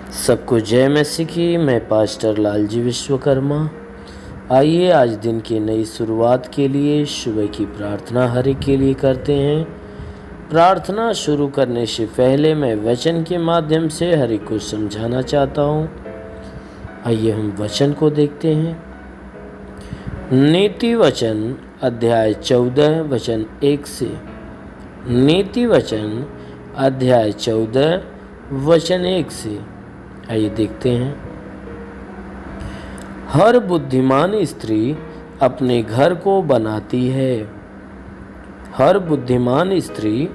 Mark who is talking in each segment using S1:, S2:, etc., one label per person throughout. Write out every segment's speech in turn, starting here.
S1: सबको जय मसीह की। मैं पास्टर लालजी विश्वकर्मा। आइए आज दिन की नई शुरुआत के लिए सुबह की प्रार्थना हर एक के लिए करते हैं। प्रार्थना शुरू करने से पहले मैं वचन के माध्यम से हर एक को समझाना चाहता हूँ। आइए हम वचन को देखते हैं। नीति वचन अध्याय 14 वचन 1 से। नीति वचन अध्याय 14 वचन 1 से। आइए देखते हैं। हर बुद्धिमान स्त्री अपने घर को बनाती है। हर बुद्धिमान स्त्री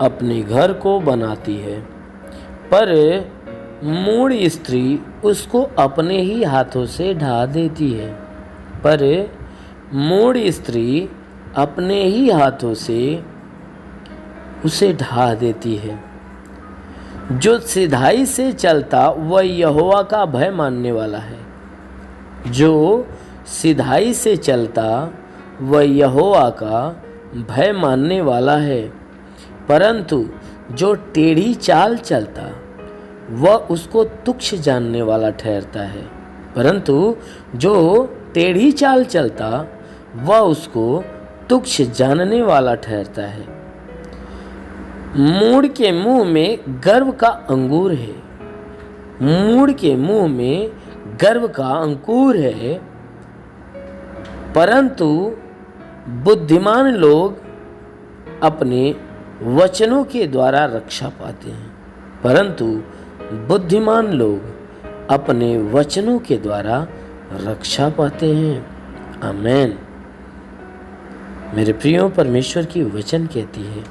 S1: अपने घर को बनाती है, पर मूढ़ स्त्री उसको अपने ही हाथों से ढा देती है। पर मूढ़ स्त्री अपने ही हाथों से उसे ढा देती है। जो सिधाई से चलता वह यहोवा का भय मानने वाला है। जो सिधाई से चलता वह यहोवा का भय मानने वाला है, परंतु जो टेढ़ी चाल चलता वह उसको तुच्छ जानने वाला ठहरता है। परंतु जो टेढ़ी चाल चलता वह उसको तुच्छ जानने वाला ठहरता है। मूढ़ के मुंह में गर्व का अंगूर है। मूढ़ के मुंह में गर्व का अंकुर है, परंतु बुद्धिमान लोग अपने वचनों के द्वारा रक्षा पाते हैं। परंतु बुद्धिमान लोग अपने वचनों के द्वारा रक्षा पाते हैं। आमीन। मेरे प्रियो, परमेश्वर की वचन कहती है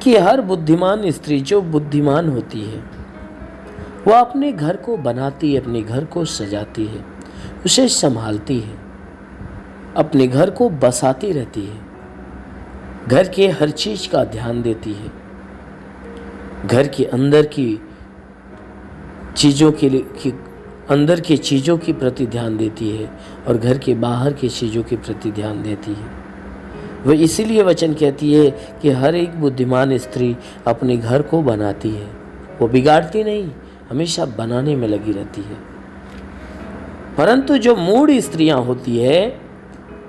S1: कि हर बुद्धिमान स्त्री जो बुद्धिमान होती है वह अपने घर को बनाती है, अपने घर को सजाती है, उसे संभालती है, अपने घर को बसाती रहती है, घर के हर चीज का ध्यान देती है, घर के अंदर की चीज़ों अंदर की चीज़ों के प्रति ध्यान देती है और घर के बाहर की चीज़ों के प्रति ध्यान देती है। वह इसीलिए वचन कहती है कि हर एक बुद्धिमान स्त्री अपने घर को बनाती है। वो बिगाड़ती नहीं, हमेशा बनाने में लगी रहती है। परंतु जो मूढ़ स्त्रियां होती है,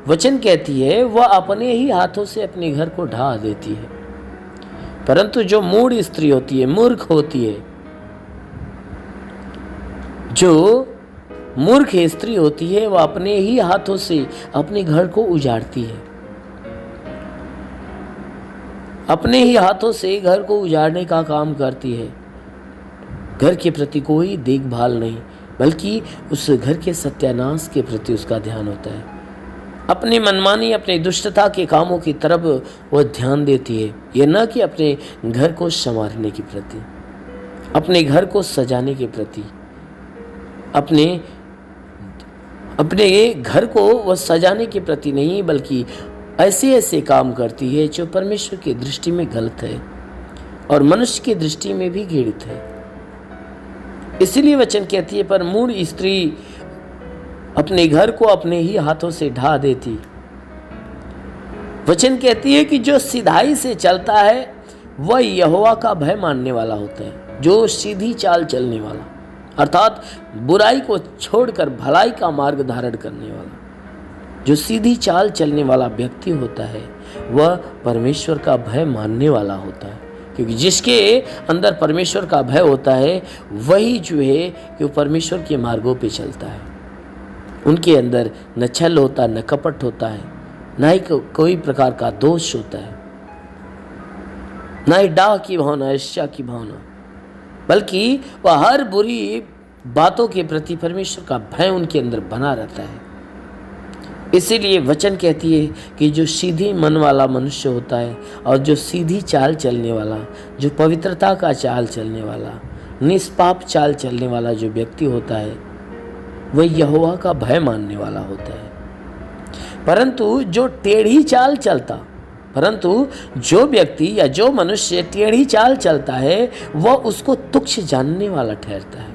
S1: वचन कहती है वह अपने ही हाथों से अपने घर को ढा देती है। परंतु जो मूढ़ स्त्री होती है, मूर्ख होती है, जो मूर्ख स्त्री होती है, वह अपने ही हाथों से अपने घर को उजाड़ती है। अपने ही हाथों से घर को उजाड़ने का काम करती है। घर के प्रति कोई देखभाल नहीं, बल्कि उस घर के सत्यानाश के प्रति उसका ध्यान होता है। अपनी मनमानी, अपनी दुष्टता के कामों की तरफ वह ध्यान देती है। यह न कि अपने घर को संवारने के प्रति, अपने घर को सजाने के प्रति, अपने घर को वह सजाने के प्रति नहीं, बल्कि ऐसे काम करती है जो परमेश्वर की दृष्टि में गलत है और मनुष्य की दृष्टि में भी घृणित है। इसलिए वचन कहती है, पर मूढ़ स्त्री अपने घर को अपने ही हाथों से ढा देती। वचन कहती है कि जो सिधाई से चलता है वह यहोवा का भय मानने वाला होता है। जो सीधी चाल चलने वाला, अर्थात बुराई को छोड़कर भलाई का मार्ग धारण करने वाला, जो सीधी चाल चलने वाला व्यक्ति होता है वह परमेश्वर का भय मानने वाला होता है। क्योंकि जिसके अंदर परमेश्वर का भय होता है वही जो है कि वो परमेश्वर के मार्गों पे चलता है। उनके अंदर न छल होता, न कपट होता है, न ही कोई प्रकार का दोष होता है, न ही डाह की भावना, ईर्ष्या की भावना, बल्कि वह हर बुरी बातों के प्रति परमेश्वर का भय उनके अंदर बना रहता है। इसीलिए वचन कहती है कि जो सीधी मन वाला मनुष्य होता है और जो सीधी चाल चलने वाला, जो पवित्रता का चाल चलने वाला, निष्पाप चाल चलने वाला जो व्यक्ति होता है वह यहोवा का भय मानने वाला होता है। परंतु जो टेढ़ी चाल चलता, परंतु जो व्यक्ति या जो मनुष्य टेढ़ी चाल चलता है वह उसको तुच्छ जानने वाला ठहरता है।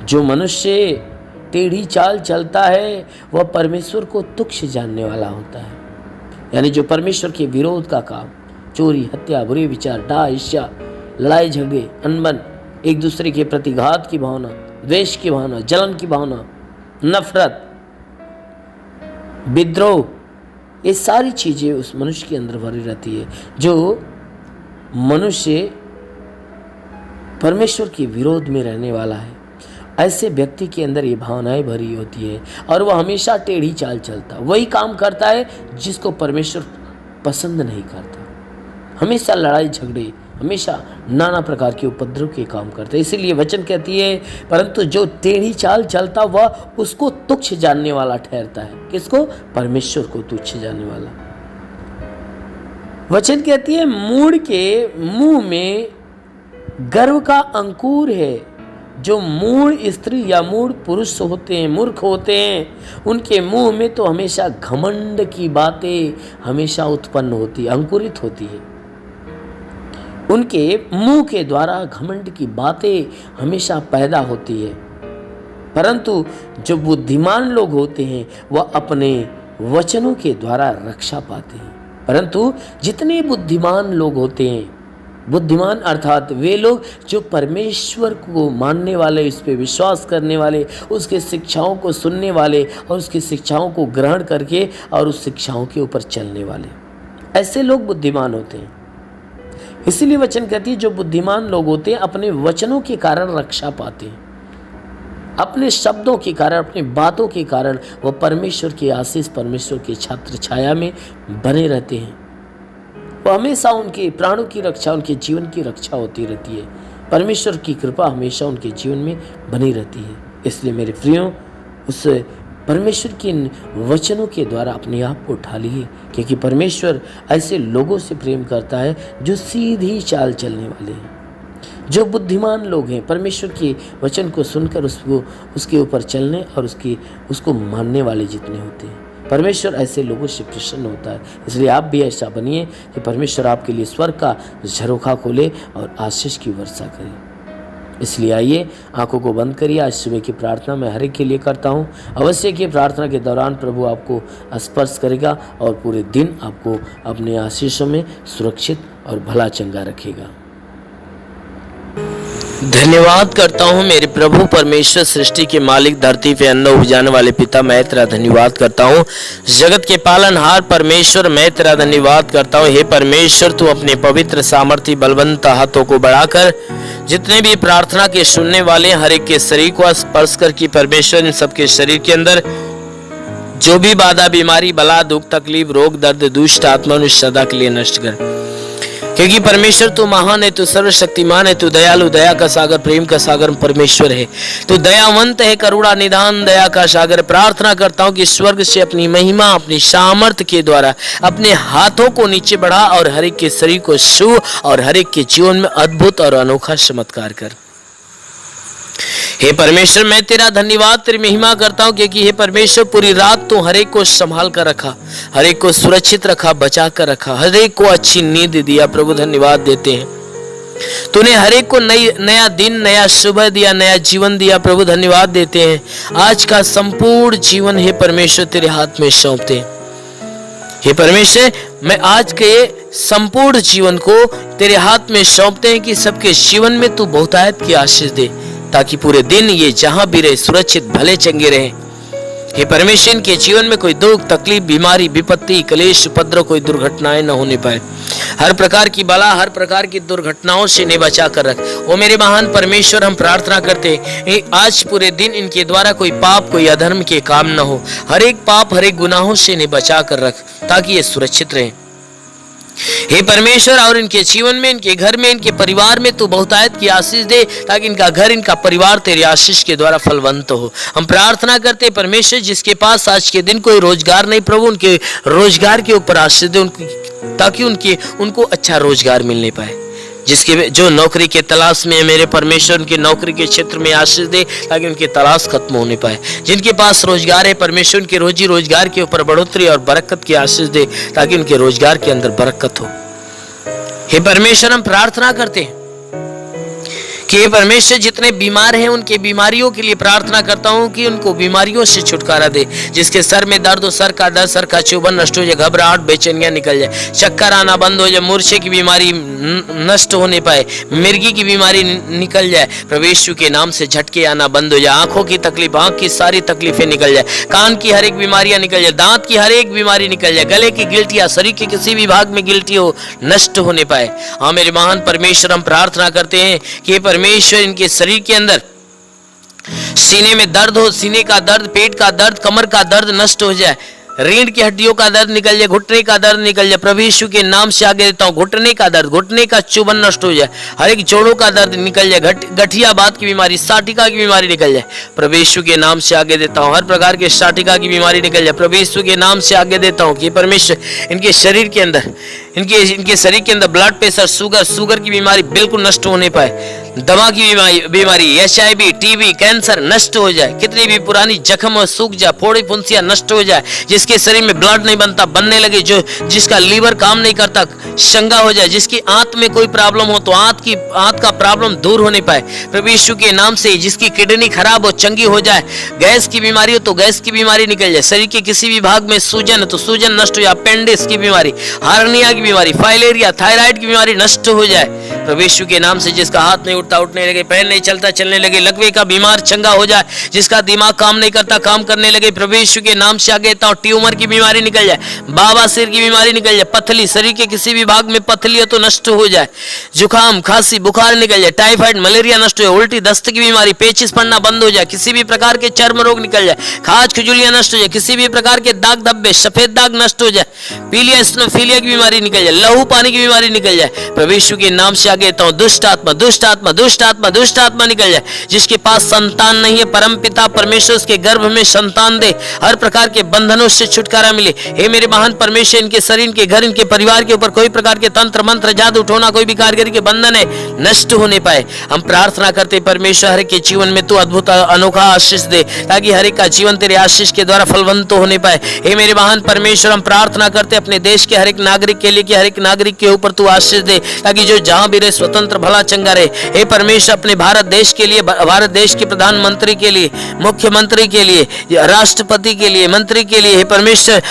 S1: जो मनुष्य टेढ़ी चाल चलता है वह परमेश्वर को तुच्छ जानने वाला होता है। यानी जो परमेश्वर के विरोध का काम, चोरी, हत्या, बुरे विचार, डाह, ईर्ष्या, लड़ाई झगड़े, अनबन, एक दूसरे के प्रति घात की भावना, द्वेष की भावना, जलन की भावना, नफरत, विद्रोह, ये सारी चीज़ें उस मनुष्य के अंदर भरी रहती है। जो मनुष्य परमेश्वर के विरोध में रहने वाला है, ऐसे व्यक्ति के अंदर ये भावनाएं भरी होती है और वह हमेशा टेढ़ी चाल चलता, वही काम करता है जिसको परमेश्वर पसंद नहीं करता। हमेशा लड़ाई झगड़े, हमेशा नाना प्रकार के उपद्रव के काम करते। इसीलिए वचन कहती है, परंतु जो टेढ़ी चाल चलता वह उसको तुच्छ जानने वाला ठहरता है। किसको? परमेश्वर को तुच्छ जानने वाला। वचन कहती है, मूढ़ के मुंह में गर्व का अंकुर है। जो मूढ़ स्त्री या मूढ़ पुरुष होते हैं, मूर्ख होते हैं, उनके मुंह में तो हमेशा घमंड की बातें हमेशा उत्पन्न होती, अंकुरित होती है। उनके मुंह के द्वारा घमंड की बातें हमेशा पैदा होती है। परंतु जो बुद्धिमान लोग होते हैं वह अपने वचनों के द्वारा रक्षा पाते हैं। परंतु जितने बुद्धिमान लोग होते हैं, बुद्धिमान अर्थात वे लोग जो परमेश्वर को मानने वाले, इस पे विश्वास करने वाले, उसके शिक्षाओं को सुनने वाले और उसकी शिक्षाओं को ग्रहण करके और उस शिक्षाओं के ऊपर चलने वाले, ऐसे लोग बुद्धिमान होते हैं। इसीलिए वचन कहती है, जो बुद्धिमान लोग होते हैं अपने वचनों के कारण रक्षा पाते हैं, अपने शब्दों के कारण, अपनी बातों के कारण वह परमेश्वर की आशीष, परमेश्वर की छत्र छाया में बने रहते हैं। वह हमेशा उनके प्राणों की रक्षा, उनके जीवन की रक्षा होती रहती है। परमेश्वर की कृपा हमेशा उनके जीवन में बनी रहती है। इसलिए मेरे प्रियो, उस परमेश्वर के वचनों के द्वारा अपने आप को उठा लिए, क्योंकि परमेश्वर ऐसे लोगों से प्रेम करता है जो सीधी चाल चलने वाले हैं, जो बुद्धिमान लोग हैं, परमेश्वर के वचन को सुनकर उसके ऊपर चलने और उसको मानने वाले जितने होते हैं। परमेश्वर ऐसे लोगों से प्रसन्न होता है। इसलिए आप भी ऐसा बनिए कि परमेश्वर आपके लिए स्वर्ग का झरोखा खोले और आशीष की वर्षा करे। इसलिए आइए, आंखों को बंद करिए। आज सुबह की प्रार्थना मैं हर एक के लिए करता हूँ। अवश्य कि प्रार्थना के दौरान प्रभु आपको स्पर्श करेगा और पूरे दिन आपको अपने आशीषों में सुरक्षित और भला चंगा रखेगा। धन्यवाद करता हूँ मेरे प्रभु परमेश्वर, सृष्टि के मालिक, धरती पे अन्न उपजाने वाले पिता, मैं तेरा धन्यवाद करता हूँ। जगत के पालनहार परमेश्वर, मैं तेरा धन्यवाद करता हूँ। हे परमेश्वर, तू अपने पवित्र सामर्थी बलवंत हाथों को बढ़ाकर जितने भी प्रार्थना के सुनने वाले हर एक के शरीर को स्पर्श कर की परमेश्वर, इन सबके शरीर के अंदर जो भी बाधा, बीमारी, बला, दुख, तकलीफ, रोग, दर्द, दुष्ट आत्मा सदा के लिए नष्ट कर। क्योंकि परमेश्वर तू महान है, तू सर्वशक्तिमान है, तू दयालु, दया का सागर, प्रेम का सागर परमेश्वर है। तू दयावंत है, करुणा निधान, दया का सागर। प्रार्थना करता हूँ कि स्वर्ग से अपनी महिमा, अपनी सामर्थ के द्वारा अपने हाथों को नीचे बढ़ा और हर एक के शरीर को छू और हर एक के जीवन में अद्भुत और अनोखा चमत्कार कर। हे परमेश्वर, मैं तेरा धन्यवाद, तेरी महिमा करता हूँ, क्योंकि हे परमेश्वर पूरी रात तो हर एक को संभाल कर रखा, हर एक को सुरक्षित रखा, बचा कर रखा, हर एक को अच्छी नींद दिया। प्रभु धन्यवाद देते हैं, तूने हर एक को नया दिन, नया सुबह दिया, नया जीवन दिया। प्रभु धन्यवाद देते हैं। आज का संपूर्ण जीवन हे परमेश्वर तेरे हाथ में सौंपते हैं। हे परमेश्वर, मैं आज के संपूर्ण जीवन को तेरे हाथ में सौंपते हैं कि सबके जीवन में तू बहुतायत की आशीष दे, ताकि पूरे दिन ये जहां भी रहे सुरक्षित, भले चंगे रहे। हे परमेश्वर, इनके जीवन में कोई दुख, तकलीफ, बीमारी, विपत्ति, क्लेश, उपद्रव, कोई दुर्घटनाएं न होने पाए। हर प्रकार की बला, हर प्रकार की दुर्घटनाओं से इन्हें बचा कर रख। ओ मेरे महान परमेश्वर, हम प्रार्थना करते हैं आज पूरे दिन इनके द्वारा कोई पाप, कोई अधर्म के काम न हो। हर एक पाप, हर एक गुनाहों से इन्हें बचा कर रख, ताकि ये सुरक्षित रहे। हे परमेश्वर, और इनके जीवन में, इनके घर में, इनके परिवार में तू बहुतायत की आशीष दे, ताकि इनका घर, इनका परिवार तेरी आशीष के द्वारा फलवंत हो। हम प्रार्थना करते हैं परमेश्वर, जिसके पास आज के दिन कोई रोजगार नहीं, प्रभु उनके रोजगार के ऊपर आशीष दे, ताकि उनको अच्छा रोजगार मिलने पाए। जिसके जो नौकरी के तलाश में है मेरे परमेश्वर, उनके नौकरी के क्षेत्र में आशीष दे, ताकि उनकी तलाश खत्म होने पाए। जिनके पास रोजगार है परमेश्वर, उनके रोजी रोजगार के ऊपर बढ़ोतरी और बरकत की आशीष दे, ताकि उनके रोजगार के अंदर बरकत हो। हे परमेश्वर, हम प्रार्थना करते हैं कि हे परमेश्वर जितने बीमार हैं उनके बीमारियों के लिए प्रार्थना करता हूं कि उनको बीमारियों से छुटकारा दे। जिसके सर में दर्द हो, सर का दर्द, सर का चुभन नष्ट हो जाए, घबराहट बेचैनियां निकल जाए, चक्कर आना बंद हो जाए, मूर्छे की बीमारी नष्ट होने पाए, मिर्गी की बीमारी निकल जाए, प्रभु यीशु के नाम से झटके आना बंद हो जाए, आंखों की तकलीफ, आंख की सारी तकलीफें निकल जाए, कान की हर एक बीमारियां निकल जाए, दांत की हर एक बीमारी निकल जाए, गले की गिल्टियां, शरीर के किसी भी भाग में गिल्टी हो नष्ट होने पाए। हाँ मेरे महान परमेश्वर, हम प्रार्थना करते हैं कि परमेश्वर इनके शरीर के अंदर सीने में दर्द हो, सीने का दर्द, पेट का दर्द, कमर का दर्द नष्ट हो जाए, रीढ़ की हड्डियों का दर्द निकल जाए, घुटने का दर्द निकल जाए, प्रभु यीशु के नाम से आगे देता हूँ, घुटने का दर्द, घुटने का चुभन नष्ट हो जाए, हर एक जोड़ों का दर्द निकल जाए, गठिया बात की बीमारी, साटिका की बीमारी निकल जाए, प्रभु यीशु के नाम से आगे देता हूँ, हर प्रकार के साटिका की बीमारी निकल जाए, प्रभु यीशु के नाम से आगे देता हूँ कि परमेश्वर इनके शरीर के अंदर, इनके शरीर के अंदर ब्लड प्रेशर, शुगर की बीमारी बिल्कुल नष्ट होने पाए, दमा की बीमारी, HIV, TB, कैंसर नष्ट हो जाए, कितनी भी पुरानी जख्म और सूख जाए, फोड़ी फुंसियां नष्ट हो जाए, जिसके शरीर में ब्लड नहीं बनता, बनने लगे, जिसका लीवर काम नहीं करता, शंगा हो जाए, जिसकी आंत में कोई प्रॉब्लम हो तो आंत का प्रॉब्लम दूर होने पाए, प्रभु यीशु के नाम से, जिसकी किडनी खराब हो चंगी हो जाए, गैस की बीमारी हो तो गैस की बीमारी निकल जाए, शरीर के किसी भी भाग में सूजन हो तो सूजन नष्ट हो जाए, अपेंडिक्स की बीमारी, हार्निया की बीमारी, फाइलेरिया, थायराइड की बीमारी नष्ट हो जाए, प्रभु यीशु के नाम से, जिसका हाथ नहीं उठता उठने लगे, पैर नहीं चलता चलने लगे, लकवे का बीमार चंगा हो जाए, जिसका दिमाग काम नहीं करता काम करने लगे, प्रभु यीशु के नाम से आगे देता हूं, ट्यूमर की बीमारी निकल जाए, बाबासीर की बीमारी निकल जाए, पथली, शरीर के किसी भी भाग में पथली हो तो नष्ट हो जाए, जुकाम, खांसी, बुखार निकल जाए, टाइफाइड, मलेरिया नष्ट हो जाए, उल्टी, दस्त की बीमारी, पेचिस पड़ना बंद हो जाए, किसी भी प्रकार के चर्म रोग निकल जाए, खाज खुजलियां नष्ट हो जाए, किसी भी प्रकार के दाग धब्बे, सफेद दाग नष्ट हो जाए, पीलिया स्नोफिलिया की बीमारी निकल जाए, लहू पानी की बीमारी निकल जाए, प्रभु यीशु के नाम से आगे देता हूं, दुष्ट आत्मा, दुष्ट आत्मा, दुष्ट आत्मा, दुष्ट आत्मा निकल जाए, जिसके पास संतान नहीं है, परम पिता परमेश्वर उसके गर्भ में संतान दे, हर प्रकार के बंधनों से छुटकारा मिले। हे मेरे महान परमेश्वर, इनके शरीर, इनके घर, इनके परिवार के ऊपर कोई प्रकार के तंत्र मंत्र, जादू टोना, कोई भी कारीगरी के बंधन है नष्ट होने पाए। हम प्रार्थना करते परमेश्वर, हर एक के जीवन में तू अद्भुत अनोखा आशीष दे, ताकि हर एक का जीवन तेरे आशीष के द्वारा फलवंत होने पाए। हे मेरे महान परमेश्वर, हम प्रार्थना करते अपने देश के हर एक नागरिक के लिए कि हर एक नागरिक के ऊपर तू आशीष दे, ताकि जो जहां भी रहे स्वतंत्र भला चंगा रहे। हे परमेश्वर, अपने भारत देश के लिए, भारत देश के प्रधानमंत्री के लिए, मुख्यमंत्री के लिए, राष्ट्रपति के लिए, मंत्री के लिए, हे परमेश्वर,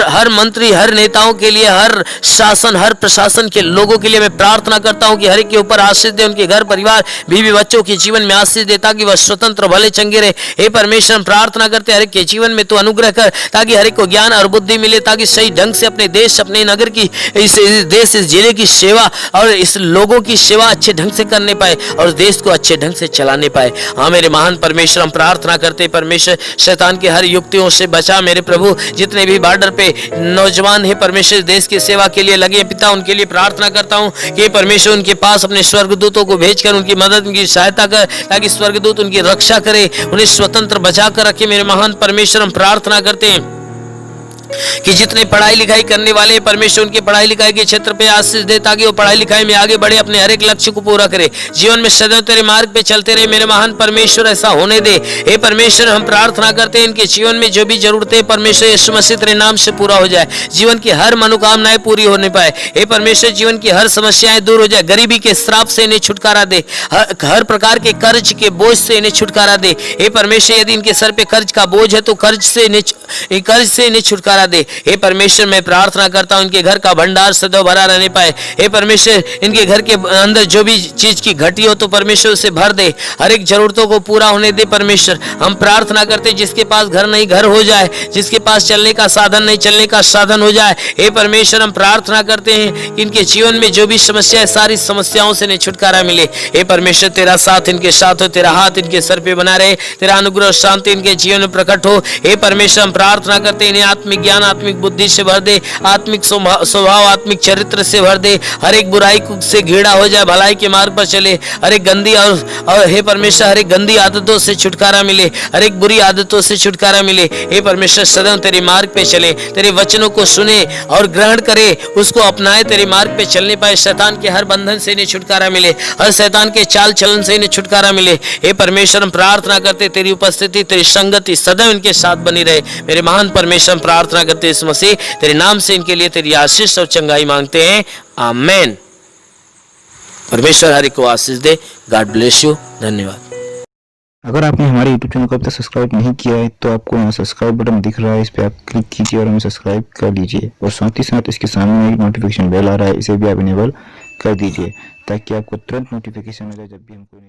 S1: हर मंत्री, हर नेताओं के लिए, हर शासन, हर प्रशासन के लोगों के लिए मैं प्रार्थना करता हूं कि हर एक के ऊपर आशीष दे, उनके घर परिवार, बीवी बच्चों के जीवन में आशीष दे, ताकि वह स्वतंत्र भले चंगे रहे। हे परमेश्वर, हम प्रार्थना करते हर एक के जीवन में तू अनुग्रह कर, ताकि हर एक को ज्ञान और बुद्धि मिले, ताकि सही ढंग से अपने देश, अपने नगर की, इस देश, इस जिले की सेवा और इस लोगों की सेवा अच्छे ढंग से करने पाए और देश को अच्छे ढंग से चलाने पाए। हाँ मेरे महान परमेश्वर, हम प्रार्थना करते परमेश्वर, शैतान की हर युक्तियों से बचा मेरे प्रभु। जितने भी बॉर्डर पे नौजवान है परमेश्वर, देश की सेवा के लिए लगे पिता, उनके लिए प्रार्थना करता हूँ कि परमेश्वर उनके पास अपने स्वर्गदूतों को भेजकर उनकी मदद, उनकी सहायता कर, ताकि स्वर्गदूत उनकी रक्षा करे, उन्हें स्वतंत्र बचा कर रखे। मेरे महान परमेश्वर, हम प्रार्थना करते हैं कि जितने पढ़ाई लिखाई करने वाले परमेश्वर, उनके पढ़ाई लिखाई के क्षेत्र पे आशीष दे, ताकि वो पढ़ाई लिखाई में आगे बढ़े, अपने हर एक लक्ष्य को पूरा करे, जीवन में सदैव तेरे मार्ग पे चलते रहे। मेरे महान परमेश्वर, ऐसा होने दे। हे परमेश्वर, हम प्रार्थना करते हैं इनके जीवन में जो भी जरूरतें परमेश्वर यीशु मसीह तेरे नाम से पूरा हो जाए, जीवन की हर मनोकामनाएं पूरी होने पाए। हे परमेश्वर, जीवन की हर समस्याएं दूर हो जाए, गरीबी के श्राप से इन्हें छुटकारा दे, हर प्रकार के कर्ज के बोझ से इन्हें छुटकारा दे। हे परमेश्वर, यदि इनके सर पे कर्ज का बोझ है तो कर्ज से इन्हें छुटकारा दे। हे परमेश्वर, मैं प्रार्थना करता हूं इनके घर का भंडार सदैव भरा रहने पाए। हे परमेश्वर, इनके घर के अंदर जो भी चीज की घटी हो तो परमेश्वर उसे भर दे, हर एक जरूरतों को पूरा होने दे। परमेश्वर, हम प्रार्थना करते जिसके पास घर नहीं घर हो जाए, जिसके पास चलने का साधन नहीं चलने का साधन हो जाए। हे परमेश्वर, हम प्रार्थना करते हैं कि इनके जीवन में जो भी समस्या है, सारी समस्याओं से इन्हें छुटकारा मिले। हे परमेश्वर, तेरा साथ इनके साथ हो, तेरा हाथ इनके सर पे बना रहे, तेरा अनुग्रह और शांति इनके जीवन में प्रकट हो। हे परमेश्वर, हम प्रार्थना करते हैं इन्हें आत्मिक ज्ञान, आत्मिक बुद्धि से भर दे, आत्मिक स्वभाव, आत्मिक चरित्र से भर दे, हर एक बुराई से घृणा हो जाए, भलाई के मार्ग पर चले, हर एक गंदी और हे परमेश्वर, हर एक गंदी आदतों से छुटकारा मिले, हर एक बुरी आदतों से छुटकारा मिले। हे परमेश्वर, सदैव तेरे मार्ग पे चले, तेरे वचनों को सुने और ग्रहण करे, उसको अपनाए, तेरे मार्ग पे चलने पाए। शैतान के हर बंधन से इन्हें छुटकारा मिले, हर शैतान के चाल चलन से इन्हें छुटकारा मिले। हे परमेश्वर, हम प्रार्थना करते तेरी उपस्थिति, तेरी संगति सदैव इनके साथ बनी रहे। मेरे महान परमेश्वर, हम प्रार्थना करते इस मसीह तेरे नाम से इनके लिए तेरी आशीष और चंगाई मांगते हैं, आमेन। परमेश्वर हरि को आशीष दे। God bless you. धन्यवाद।
S2: अगर आपने हमारे YouTube चैनल को अब तक सब्सक्राइब नहीं किया है तो आपको यहाँ सब्सक्राइब बटन दिख रहा है, इस पर आप क्लिक कीजिए और हमें सब्सक्राइब कर लीजिए। और साथ ही साथ इसके सामने एक नोटिफिकेशन बेल आ रहा है, इसे भी आप इनेबल कर दीजिए ताकि आपको तुरंत नोटिफिकेशन मिले जब भी हम कोई